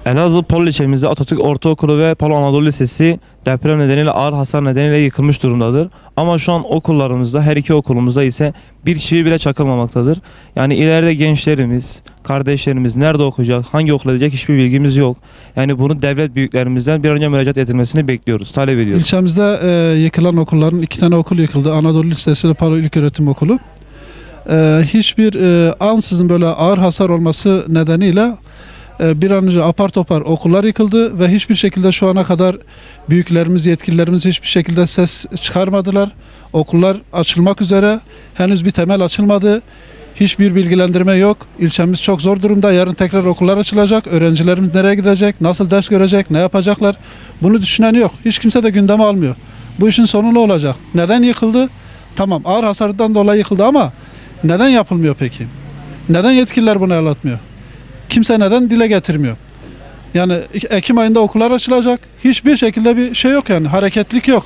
Elazığ Polo ilçemizde Atatürk Ortaokulu ve Polo Anadolu Lisesi deprem nedeniyle ağır hasar nedeniyle yıkılmış durumdadır. Ama şu an okullarımızda, her iki okulumuzda ise bir çivi bile çakılmamaktadır. Yani ileride gençlerimiz, kardeşlerimiz nerede okuyacak, hangi okula gidecek hiçbir bilgimiz yok. Yani bunu devlet büyüklerimizden bir an önce müracaat edilmesini bekliyoruz, talep ediyoruz. İlçemizde yıkılan okulların 2 tane okul yıkıldı. Anadolu Lisesi ve Palo İlköğretim Okulu. Hiçbir ansızın böyle ağır hasar olması nedeniyle bir an önce apar topar okullar yıkıldı ve hiçbir şekilde şu ana kadar büyüklerimiz, yetkililerimiz hiçbir şekilde ses çıkarmadılar. Okullar açılmak üzere, henüz bir temel açılmadı. Hiçbir bilgilendirme yok. İlçemiz çok zor durumda. Yarın tekrar okullar açılacak. Öğrencilerimiz nereye gidecek, nasıl ders görecek, ne yapacaklar? Bunu düşünen yok. Hiç kimse de gündeme almıyor. Bu işin sonu ne olacak? Neden yıkıldı? Tamam, ağır hasardan dolayı yıkıldı ama neden yapılmıyor peki? Neden yetkililer bunu el atmıyor? Kimse neden dile getirmiyor? Yani Ekim ayında okullar açılacak. Hiçbir şekilde bir şey yok yani. Hareketlilik yok.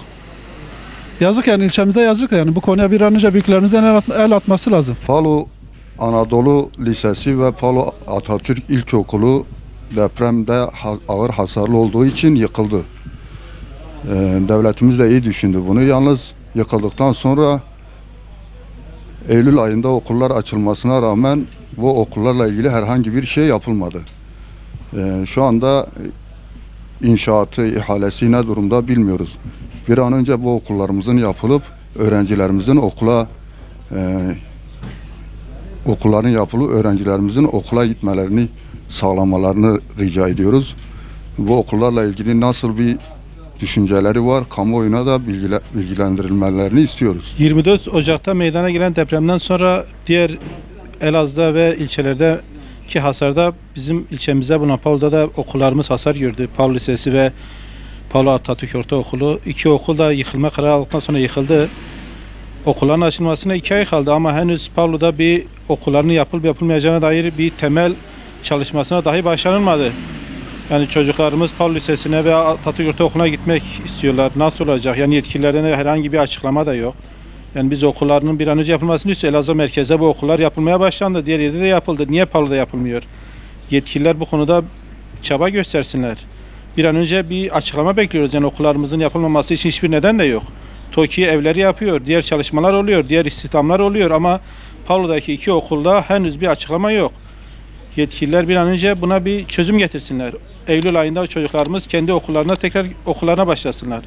Yazık yani, ilçemize yazık yani. Bu konuya bir an önce büyüklerimizden el atması lazım. Palo Anadolu Lisesi ve Palo Atatürk İlkokulu depremde ağır hasarlı olduğu için yıkıldı. Devletimiz de iyi düşündü bunu. Yalnız yıkıldıktan sonra Eylül ayında okullar açılmasına rağmen bu okullarla ilgili herhangi bir şey yapılmadı. Şu anda inşaatı, ihalesi ne durumda bilmiyoruz. Bir an önce bu okullarımızın yapılıp öğrencilerimizin okulların yapılıp öğrencilerimizin okula gitmelerini sağlamalarını rica ediyoruz. Bu okullarla ilgili nasıl bir düşünceleri var, kamuoyuna da bilgilendirilmelerini istiyoruz. 24 Ocak'ta meydana gelen depremden sonra diğer Elazığ'da ve ilçelerdeki hasarda bizim ilçemizde bulunan Palo'da da okullarımız hasar gördü. Palo Lisesi ve Palo Atatürk Ortaokulu. 2 okul da yıkılma kararı aldıktan sonra yıkıldı. Okulların açılmasına 2 ay kaldı ama henüz Palo'da bir okulların yapılıp yapılmayacağına dair bir temel çalışmasına dahi başlanılmadı. Yani çocuklarımız Palo Lisesi'ne ve Atatürk Ortaokulu'na gitmek istiyorlar. Nasıl olacak? Yani yetkililerden herhangi bir açıklama da yok. Yani biz okullarının bir an önce yapılmasını istiyoruz. Elazığ merkezde bu okullar yapılmaya başlandı. Diğer yerde de yapıldı. Niye Palo'da yapılmıyor? Yetkililer bu konuda çaba göstersinler. Bir an önce bir açıklama bekliyoruz. Yani okullarımızın yapılmaması için hiçbir neden de yok. TOKİ evleri yapıyor. Diğer çalışmalar oluyor. Diğer istihdamlar oluyor ama Palo'daki 2 okulda henüz bir açıklama yok. Yetkililer bir an önce buna bir çözüm getirsinler. Eylül ayında çocuklarımız kendi okullarına tekrar okullarına başlasınlar.